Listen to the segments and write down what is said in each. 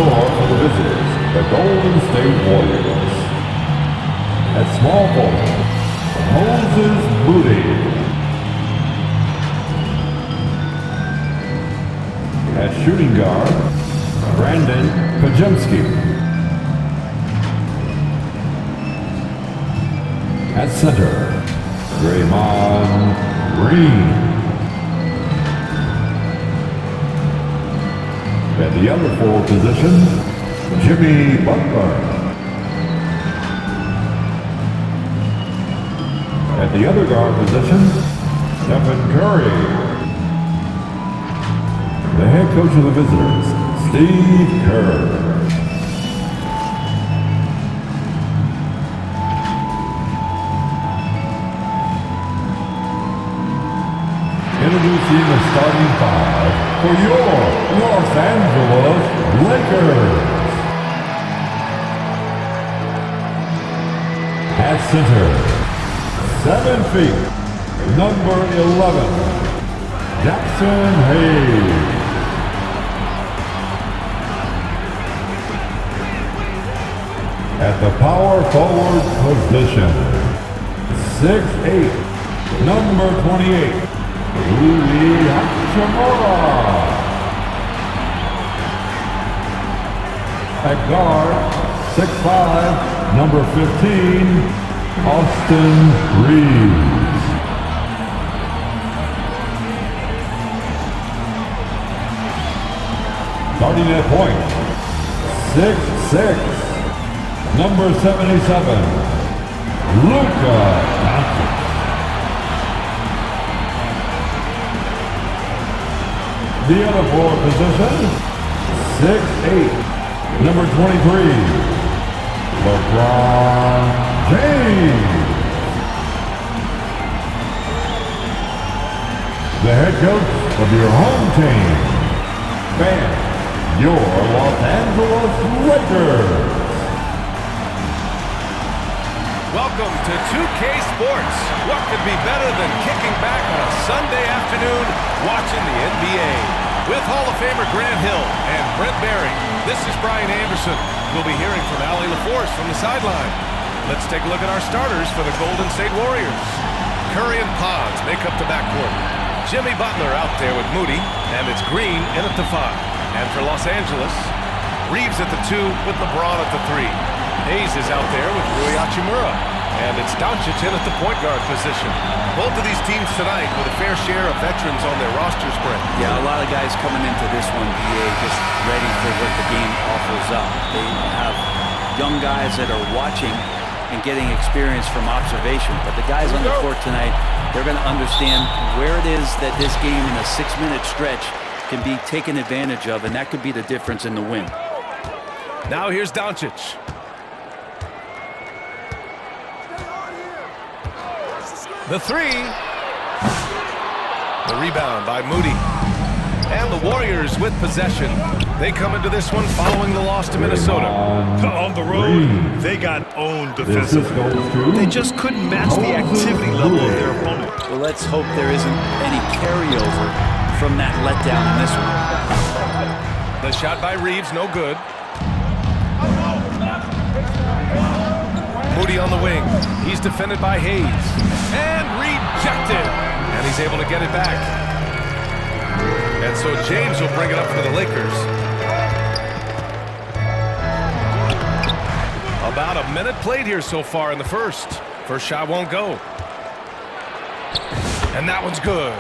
floor for the visitors, the Golden State Warriors. At small forward, Moses Moody. At shooting guard, Brandon Pajemski. At center, Draymond Green. At the other forward position, Jimmy Butler. At the other guard position, Stephen Curry. The head coach of the visitors, Steve Kerr. Introducing the starting five for your Los Angeles Lakers. At center, 7 feet, number 11, Jackson Hayes. At the power forward position, 6'8", number 28, Rui Hachimura. At guard, 6'5", number 15, Austin Reeves. Starting at point, 6'6", number 77, Luka Doncic. The other forward position, 6'8", number 23, LeBron James. The head coach of your home team, your Los Angeles Lakers. Welcome to 2K Sports. What could be better than kicking back on a Sunday afternoon watching the NBA? With Hall of Famer Grant Hill and Brent Barry, this is Brian Anderson. We'll be hearing from Allie LaForce from the sideline. Let's take a look at our starters for the Golden State Warriors. Curry and Pons make up the backcourt. Jimmy Butler out there with Moody, and it's Green in at the 5. And for Los Angeles, Reeves at the 2 with LeBron at the 3. Hayes is out there with Rui Hachimura, and it's Doncic in at the point guard position. Both of these teams tonight with a fair share of veterans on their rosters, Brent. Yeah, a lot of guys coming into this one, BA, just ready for what the game offers up. They have young guys that are watching and getting experience from observation, but the guys on the court tonight, they're going to understand where it is that this game in a 6-minute stretch can be taken advantage of, and that could be the difference in the win. Now here's Doncic. The 3. The rebound by Moody. And the Warriors with possession. They come into this one following the loss to Minnesota. On the road, they got owned defensively. They just couldn't match the activity level of their opponent. Well, let's hope there isn't any carryover from that letdown in this one. The shot by Reeves, no good. Moody on the wing. He's defended by Hayes. And rejected. And he's able to get it back. And so James will bring it up for the Lakers. About a minute played here so far in the first. First shot won't go. And that one's good.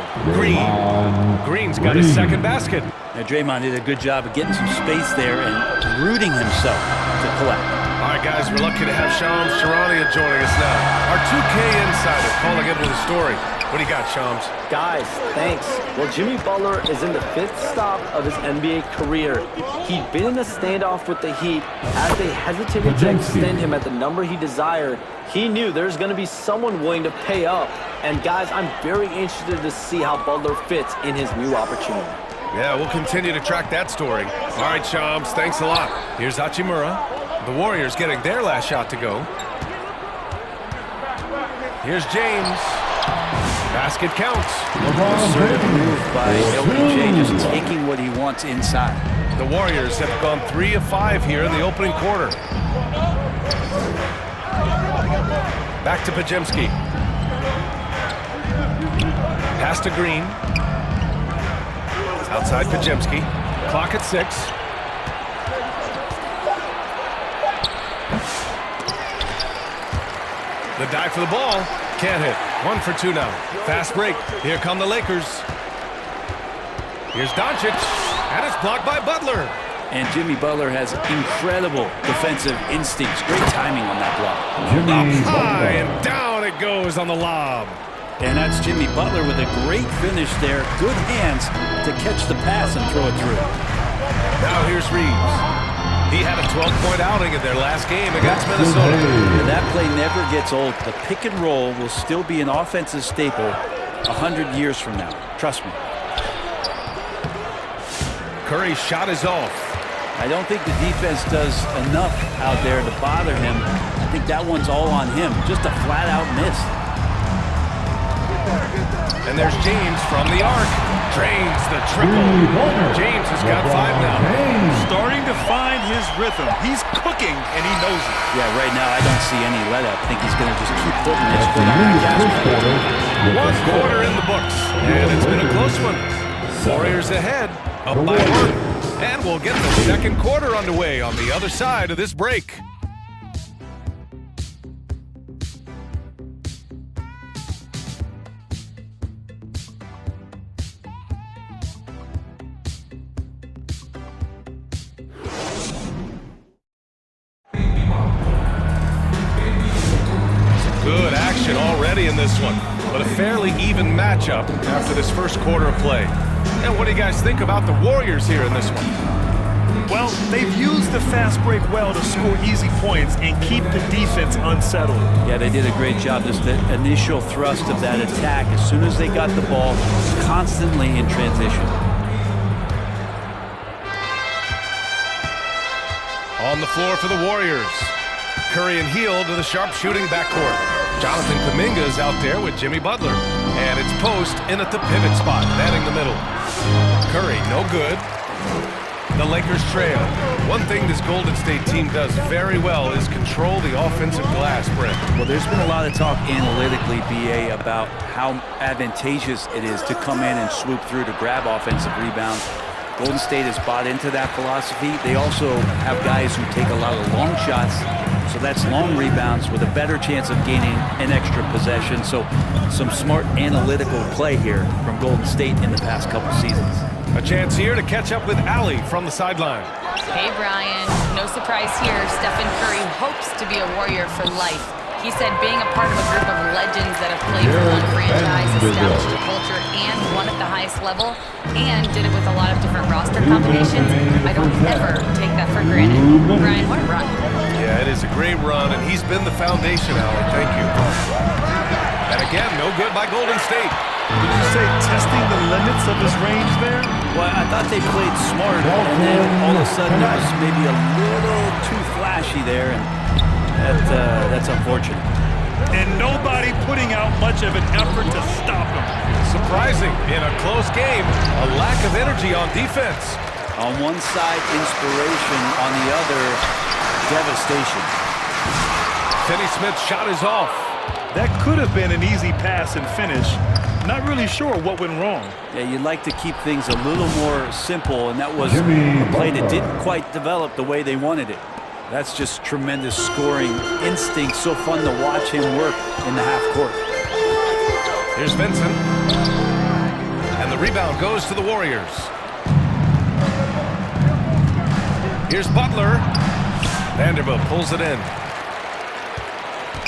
Green's got his second basket. Now, Draymond did a good job of getting some space there and rooting himself to collect. All right, guys, we're lucky to have Shams Charania joining us now. Our 2K insider calling in with a story. What do you got, Shams? Guys, thanks. Well, Jimmy Butler is in the 5th stop of his NBA career. He'd been in a standoff with the Heat. As they hesitated to extend him at the number he desired, he knew there's going to be someone willing to pay up. And guys, I'm very interested to see how Butler fits in his new opportunity. Yeah, we'll continue to track that story. All right, Shams, thanks a lot. Here's Hachimura. The Warriors getting their last shot to go. Here's James. Basket counts. Assertive move by LBJ, just taking what he wants inside. The Warriors have gone 3 of 5 here in the opening quarter. Back to Podziemski. Pass to Green. Outside Podziemski. Clock at 6. The dive for the ball. Can't hit. 1 for 2 now. Fast break. Here come the Lakers. Here's Doncic. And it's blocked by Butler. And Jimmy Butler has incredible defensive instincts. Great timing on that block. Up high and down it goes on the lob. And that's Jimmy Butler with a great finish there. Good hands to catch the pass and throw it through. Now here's Reeves. He had a 12-point outing in their last game against Minnesota. And that play never gets old. The pick and roll will still be an offensive staple 100 years from now. Trust me. Curry's shot is off. I don't think the defense does enough out there to bother him. I think that one's all on him. Just a flat-out miss. And there's James from the arc. Drains the triple. James has got 5 now. Starting to find his rhythm. He's cooking, and he knows it. Yeah, right now I don't see any let-up. I think he's going to just keep putting his foot on the gas pedal. 1 quarter in the books, and it's been a close one. Warriors ahead, up by 1. And we'll get the second quarter underway on the other side of this break. Good action already in this one, but a fairly even matchup after this first quarter of play. And what do you guys think about the Warriors here in this one? Well, they've used the fast break well to score easy points and keep the defense unsettled. Yeah, they did a great job. Just the initial thrust of that attack, as soon as they got the ball, constantly in transition. On the floor for the Warriors. Curry and Hield to the sharpshooting backcourt. Jonathan Kuminga is out there with Jimmy Butler. And it's Post in at the pivot spot, manning the middle. Curry, no good. The Lakers trail. One thing this Golden State team does very well is control the offensive glass, Brent. Well, there's been a lot of talk analytically, BA, about how advantageous it is to come in and swoop through to grab offensive rebounds. Golden State has bought into that philosophy. They also have guys who take a lot of long shots, so that's long rebounds with a better chance of gaining an extra possession. So some smart analytical play here from Golden State in the past couple seasons. A chance here to catch up with Allie from the sideline. Hey, Brian. No surprise here. Stephen Curry hopes to be a Warrior for life. He said being a part of a group of legends that have played for one franchise, established a culture, and won at the highest level, and did it with a lot of different roster combinations. I don't ever take that for granted. Brian, what a run. Yeah, it is a great run, and he's been the foundation, Allie. Thank you. And again, no good by Golden State. Did you say testing the limits of his range there? Well, I thought they played smart, and then all of a sudden it was maybe a little too flashy there, and that's unfortunate. And nobody putting out much of an effort to stop him. Surprising, in a close game, a lack of energy on defense. On one side, inspiration. On the other, devastation. Finney-Smith's shot is off. That could have been an easy pass and finish. Not really sure what went wrong. Yeah, you'd like to keep things a little more simple, and that was a play that didn't quite develop the way they wanted it. That's just tremendous scoring instinct. So fun to watch him work in the half court. Here's Vincent. And the rebound goes to the Warriors. Here's Butler. Vanderbilt pulls it in.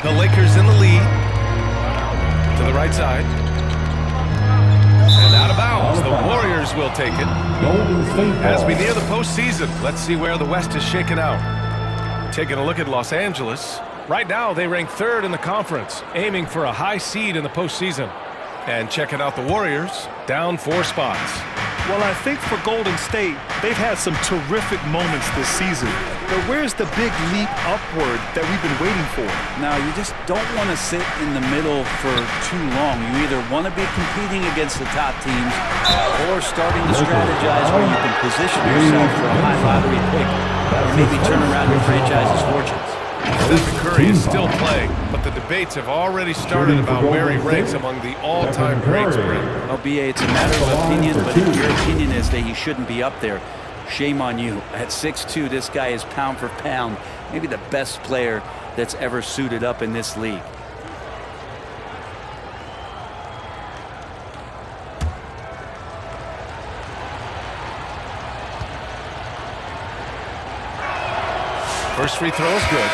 The Lakers in the lead. To the right side. And out of bounds. The Warriors will take it. As we near the postseason, let's see where the West is shaken out. Taking a look at Los Angeles. Right now, they rank 3rd in the conference, aiming for a high seed in the postseason. And checking out the Warriors, down 4 spots. Well, I think for Golden State, they've had some terrific moments this season. But where's the big leap upward that we've been waiting for? Now, you just don't want to sit in the middle for too long. You either want to be competing against the top teams or starting to strategize where you can position yourself for a high lottery pick or maybe turn around your franchise's fortunes. Stephen Curry is still playing, but the debates have already started about where he ranks among the all-time greats, Brent. Well, BA, it's a matter of opinion, but if your opinion is that he shouldn't be up there, shame on you. At 6'2", this guy is pound for pound, maybe the best player that's ever suited up in this league. First free throw is good.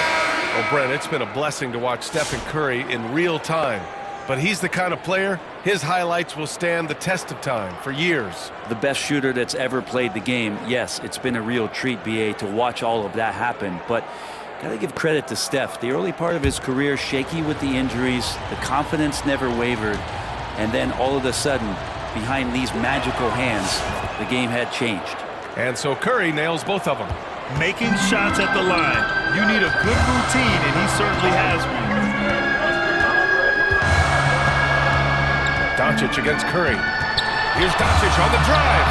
Well, Brent, it's been a blessing to watch Stephen Curry in real time. But he's the kind of player, his highlights will stand the test of time for years. The best shooter that's ever played the game. Yes, it's been a real treat, BA, to watch all of that happen. But got to give credit to Steph. The early part of his career, shaky with the injuries, the confidence never wavered. And then all of a sudden, behind these magical hands, the game had changed. And so Curry nails both of them. Making shots at the line. You need a good routine, and he certainly has one. Doncic against Curry. Here's Doncic on the drive.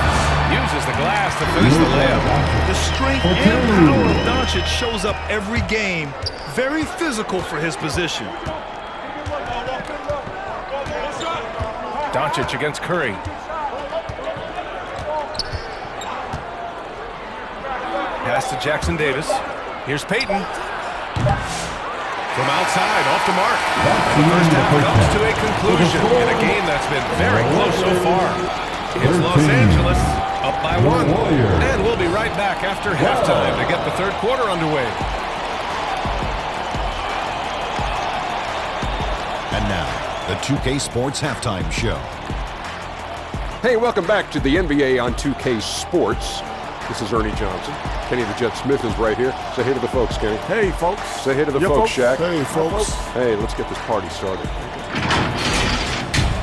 Uses the glass to finish the layup. The strength and power of Doncic shows up every game. Very physical for his position. Doncic against Curry. Pass to Jackson Davis. Here's Payton. From outside, off the mark. And the first half comes to a conclusion in a game that's been very close so far. It's Los Angeles up by 1. And we'll be right back after halftime to get the third quarter underway. And now, the 2K Sports Halftime Show. Hey, welcome back to the NBA on 2K Sports. This is Ernie Johnson. Kenny the Jet Smith is right here. Say hey to the folks, Kenny. Hey, folks. Say hey to the folks, Shaq. Hey, folks. Hey, let's get this party started.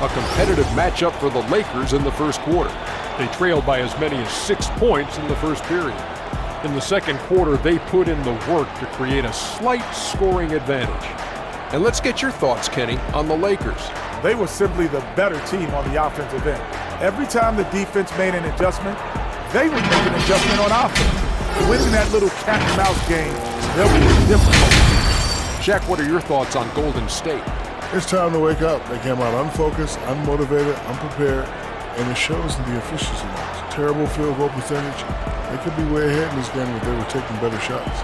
A competitive matchup for the Lakers in the first quarter. They trailed by as many as 6 points in the first period. In the second quarter, they put in the work to create a slight scoring advantage. And let's get your thoughts, Kenny, on the Lakers. They were simply the better team on the offensive end. Every time the defense made an adjustment, they would make an adjustment on offense. Winning that little cat and mouse game, they'll be difficult. Shaq, what are your thoughts on Golden State? It's time to wake up. They came out unfocused, unmotivated, unprepared, and it shows in the efficiency levels. Terrible field goal percentage. They could be way ahead in this game if they were taking better shots.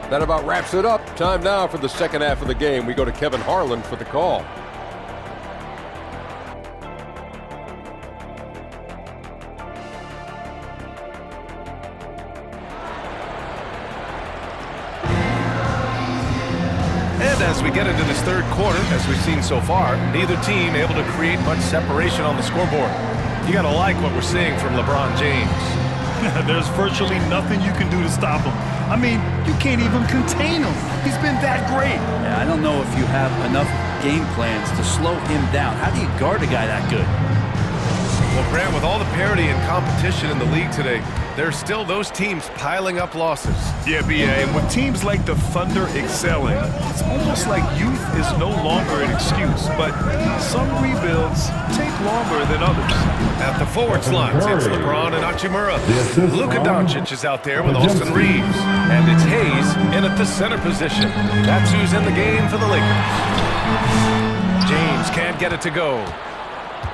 That about wraps it up. Time now for the second half of the game. We go to Kevin Harlan for the call. As we get into this third quarter, as we've seen so far, neither team able to create much separation on the scoreboard. You gotta like what we're seeing from LeBron James. There's virtually nothing you can do to stop him. I mean, you can't even contain him. He's been that great. Yeah, I don't know if you have enough game plans to slow him down. How do you guard a guy that good? Well, Grant, with all the parity and competition in the league today, there's still those teams piling up losses. Yeah, BA, and with teams like the Thunder excelling, it's almost like youth is no longer an excuse, but some rebuilds take longer than others. At the forward slots, it's LeBron and Hachimura. Luka Doncic is out there with Austin Reeves. And it's Hayes in at the center position. That's who's in the game for the Lakers. James can't get it to go.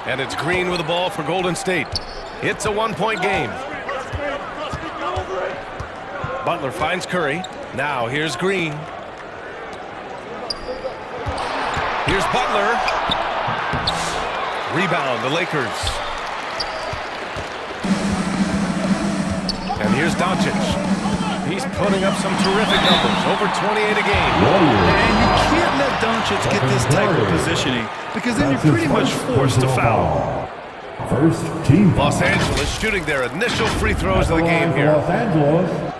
And it's Green with the ball for Golden State. It's a one-point game. Butler finds Curry. Now here's Green. Here's Butler. Rebound, the Lakers. And here's Doncic. He's putting up some terrific numbers, over 28 a game. And you can't let Doncic get this type of positioning because then you're pretty much forced to foul. First team. Los Angeles shooting their initial free throws of the game here. Los Angeles.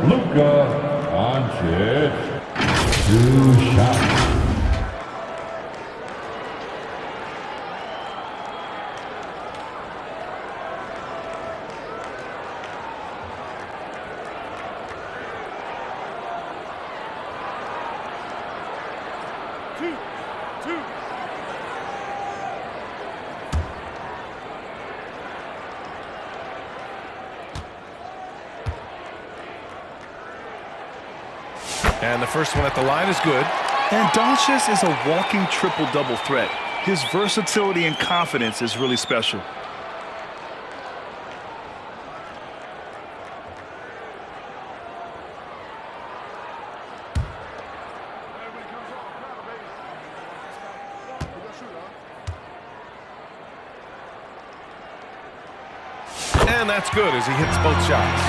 Luka Doncic. 2 shots. And the first one at the line is good. And Doncic is a walking triple-double threat. His versatility and confidence is really special. And that's good as he hits both shots.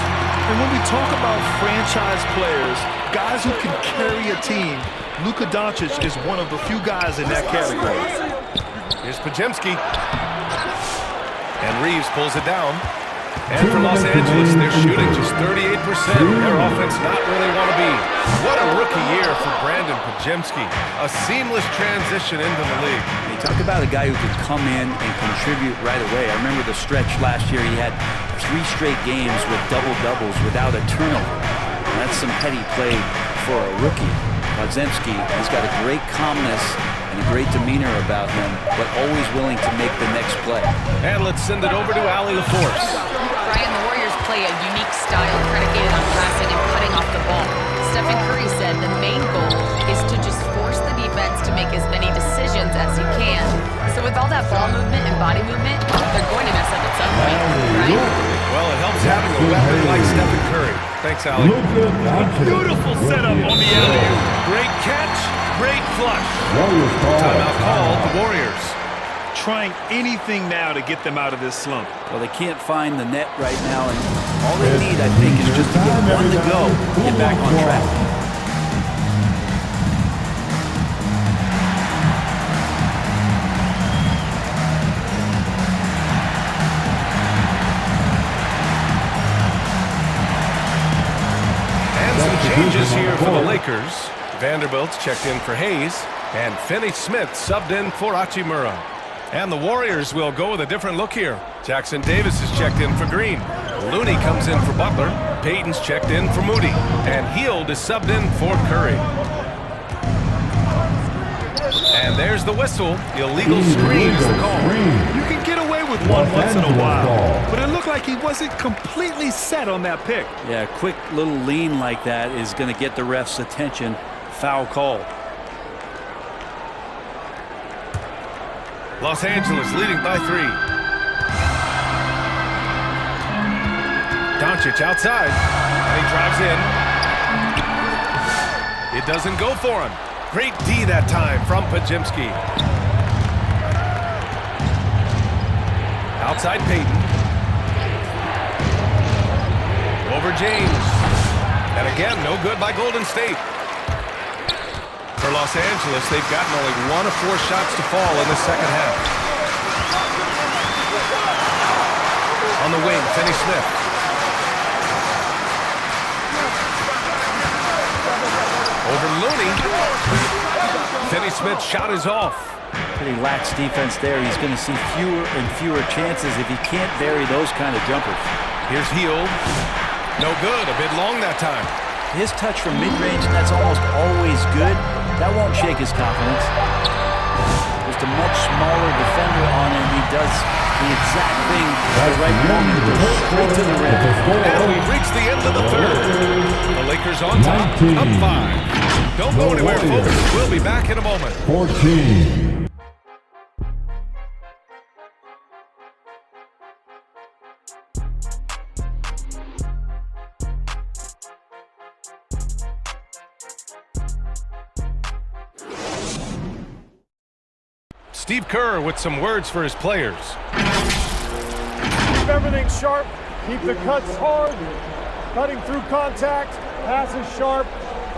And when we talk about franchise players, guys who can carry a team, Luka Doncic is one of the few guys in that category. Here's Podziemski. And Reeves pulls it down. And for Los Angeles, they're shooting just 38%. Their offense not where they want to be. What a rookie year for Brandon Podziemski. A seamless transition into the league. You talk about a guy who could come in and contribute right away. I remember the stretch last year. He had 3 straight games with double-doubles without a turnover. And that's some petty play for a rookie. Podziemski has got a great calmness and a great demeanor about him, but always willing to make the next play. And let's send it over to Allie LaForce. Brian, the Warriors play a unique style predicated on passing and cutting off the ball. Stephen Curry said the main goal is to just force the defense to make as many decisions as he can. So with all that ball movement and body movement, they're going to mess up at some point, right? Well, it helps having a weapon like Stephen Curry. Thanks, Allie. Beautiful setup on the alley-oop. Great catch, great flush. Timeout called the Warriors. Trying anything now to get them out of this slump. Well, they can't find the net right now, and all they need, I think, is just to get one to go to get back on track. And some changes here for the Lakers. Vanderbilt's checked in for Hayes, and Finney-Smith subbed in for Hachimura. And the Warriors will go with a different look here. Jackson Davis is checked in for Green. Looney comes in for Butler. Payton's checked in for Moody. And Hield is subbed in for Curry. And there's the whistle. Illegal screen is the call. You can get away with one once in a while, but it looked like he wasn't completely set on that pick. Yeah, a quick little lean like that is going to get the ref's attention. Foul call. Los Angeles leading by 3. Doncic outside, and he drives in. It doesn't go for him. Great D that time from Podziemski. Outside Payton. Over James. And again, no good by Golden State. For Los Angeles, they've gotten only 1 of 4 shots to fall in the second half. On the wing, Finney-Smith. Over Looney. Finney-Smith's shot is off. Pretty lax defense there. He's going to see fewer and fewer chances if he can't vary those kind of jumpers. Here's Hield. No good. A bit long that time. His touch from mid-range, that's almost always good. That won't shake his confidence. Just a much smaller defender on him. He does the exact thing at the right moment. Goes straight to the rim. And we've reached the end of the third. The Lakers on top, up 5. Don't go anywhere, folks. We'll be back in a moment. 14. Steve Kerr with some words for his players. Keep everything sharp, keep the cuts hard, cutting through contact, passes sharp,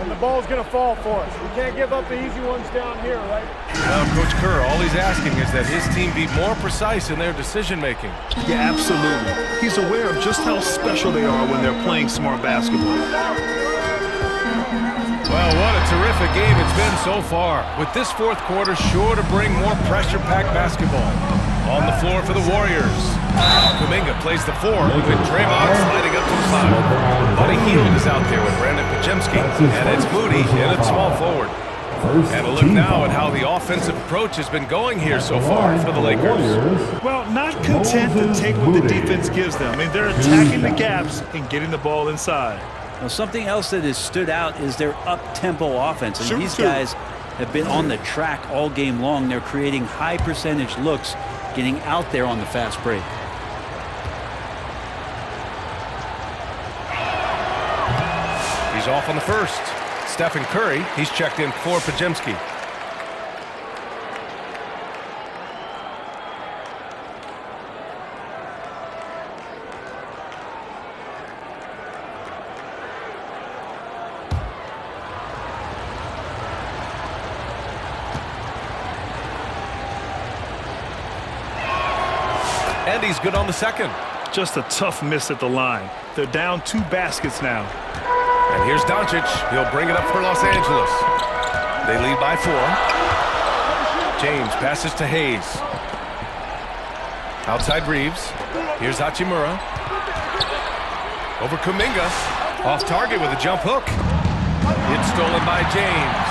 and the ball's going to fall for us. We can't give up the easy ones down here, right? Now, Coach Kerr, all he's asking is that his team be more precise in their decision-making. Yeah, absolutely. He's aware of just how special they are when they're playing smart basketball. Well, what a terrific game it's been so far, with this fourth quarter sure to bring more pressure-packed basketball. On the floor for the Warriors, Kuminga plays the 4, with Draymond sliding up to the 5. Buddy Hield is out there with Brandon Podziemski, and it's Moody in at small forward. And a look now at how the offensive approach has been going here so far for the Lakers. Well, not content to take what the defense gives them. I mean, they're attacking the gaps and getting the ball inside. Well, something else that has stood out is their up-tempo offense. And these guys have been on the track all game long. They're creating high percentage looks, getting out there on the fast break. He's off on the first. Stephen Curry, he's checked in for Podziemski. And he's good on the second. Just a tough miss at the line. They're down 2 baskets now. And here's Doncic. He'll bring it up for Los Angeles. They lead by 4. James passes to Hayes. Outside Reeves. Here's Hachimura. Over Kuminga. Off target with a jump hook. It's stolen by James.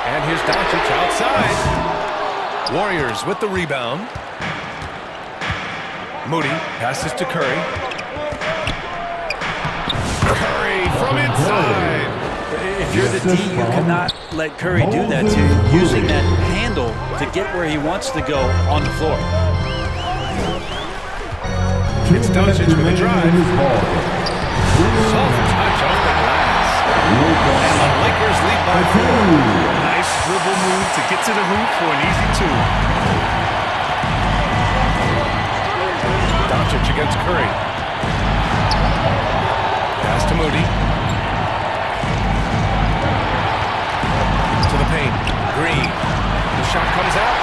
And here's Doncic outside. Warriors with the rebound. Moody passes to Curry. Curry from inside. If you're the D, you cannot let Curry do that to you, using that handle to get where he wants to go on the floor. It's Doncic with a drive. Soft touch off the glass. And the Lakers lead by 4. Nice dribble move to get to the hoop for an easy 2. Doncic against Curry. Pass to Moody. To the paint. Green. The shot comes out.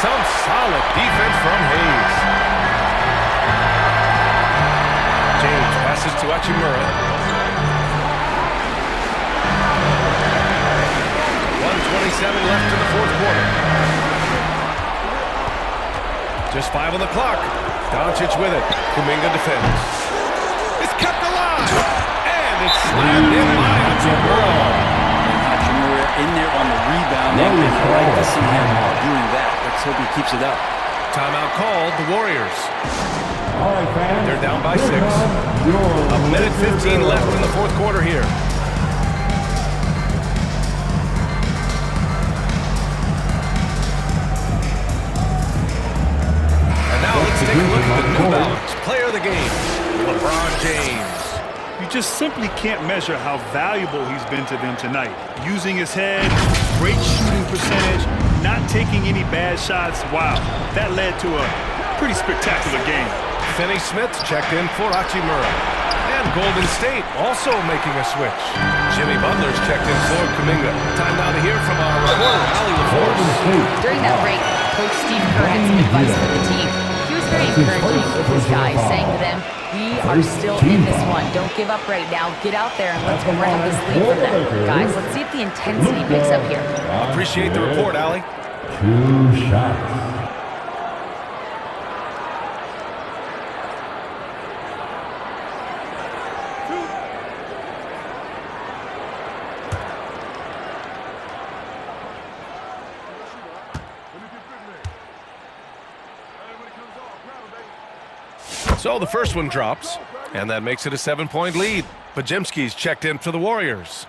Some solid defense from Hayes. James passes to Hachimura. 1:27 left in the fourth quarter. Just 5 on the clock. Doncic with it. Kuminga defends. It's kept alive. And it's slammed in by Hachimura. Hachimura in there on the rebounding. And I like to see him doing that. Let's hope he keeps it up. Timeout called. The Warriors. They're down by 6. A minute 15 left in the fourth quarter here. Take a look at the New Balance player of the game, LeBron James. You just simply can't measure how valuable he's been to them tonight. Using his head, great shooting percentage, not taking any bad shots. Wow, that led to a pretty spectacular game. Finney Smith checked in for Hachimura. And Golden State also making a switch. Jimmy Butler's checked in for Kuminga. Time now to hear from our reporter, Allie LaForce. During that break, Coach Steve Kerr had some advice for the team. Very encouraging with his guys, saying to them, we are still in this one. Don't give up right now. Get out there and let's grab this lead from them. Guys, let's see if the intensity picks up here. Appreciate the report, Allie. 2 shots. So the first one drops, and that makes it a 7-point lead. Podziemski's checked in for the Warriors.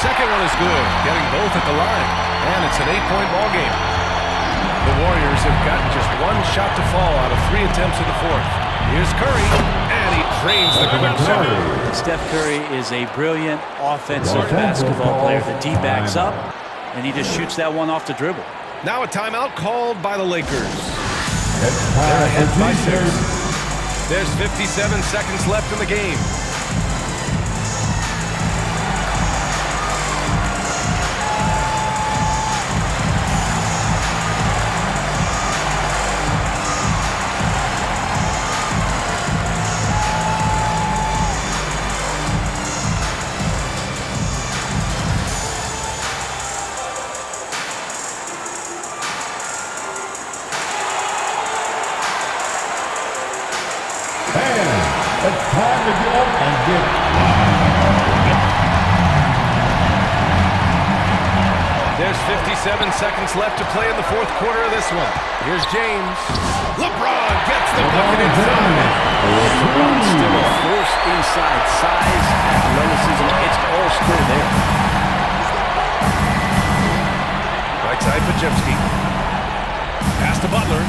Second one is good, getting both at the line. And it's an 8-point ball game. The Warriors have gotten just 1 shot to fall out of 3 attempts in the fourth. Here's Curry, and he drains the crowd. Steph Curry is a brilliant offensive basketball player. The D backs up, and he just shoots that one off the dribble. Now a timeout called by the Lakers. They're ahead by 6. There's 57 seconds left in the game. 37 seconds left to play in the fourth quarter of this one. Here's James. LeBron gets the bucket inside. LeBron still a force inside. Size, athleticism, it's all still there. Right side, Podziemski. Pass to Butler.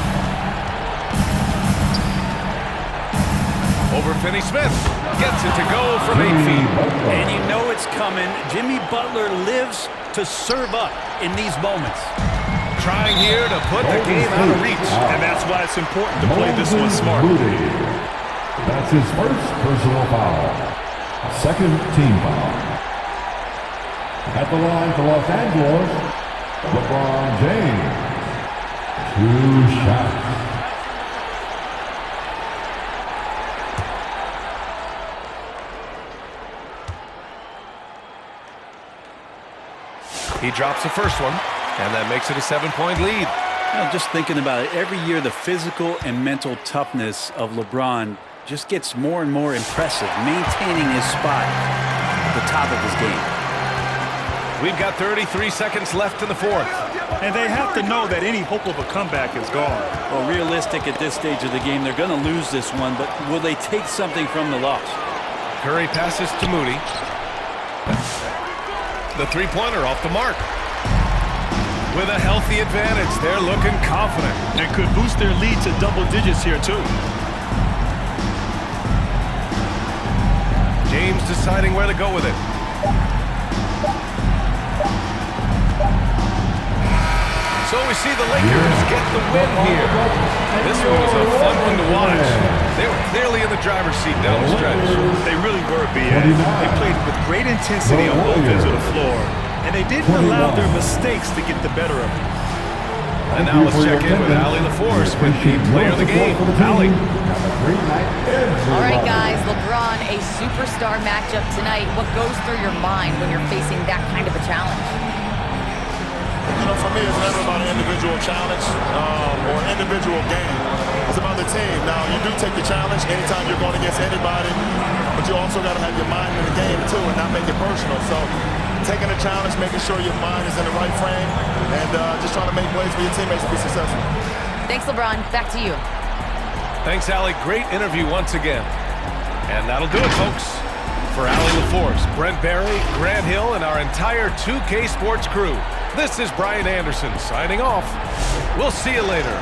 Over Finney-Smith. Gets it to go from 8 feet. And you know it's coming. Jimmy Butler lives to serve up in these moments. Trying here to put the game out of reach. And that's why it's important to play this one smart. That's his first personal foul. Second team foul. At the line for Los Angeles, LeBron James. 2 shots. He drops the first one, and that makes it a 7-point lead. Just thinking about it, every year the physical and mental toughness of LeBron just gets more and more impressive, maintaining his spot at the top of his game. We've got 33 seconds left in the fourth. And they have to know that any hope of a comeback is gone. Well, realistic at this stage of the game, they're going to lose this one, but will they take something from the loss? Curry passes to Moody. The three-pointer off the mark. With a healthy advantage, they're looking confident. And could boost their lead to double digits here, too. James deciding where to go with it. So we see the Lakers get the win here. This one was a fun one to watch. They were clearly in the driver's seat down the stretch. They really were, B.A. They played with great intensity on both ends of the floor, and they didn't allow their mistakes to get the better of them. And now let's check in with Allie LaForce with the player of the game. Allie. All right, guys, LeBron, a superstar matchup tonight. What goes through your mind when you're facing that kind of a challenge? You know, for me, it's never about an individual challenge or an individual game. It's about the team. Now, you do take the challenge anytime you're going against anybody, but you also got to have your mind in the game, too, and not make it personal. So, taking a challenge, making sure your mind is in the right frame, and just trying to make plays for your teammates to be successful. Thanks, LeBron. Back to you. Thanks, Allie. Great interview once again. And that'll do it, folks. For Allie LaForce, Brent Barry, Grant Hill, and our entire 2K Sports crew, this is Brian Anderson signing off. We'll see you later.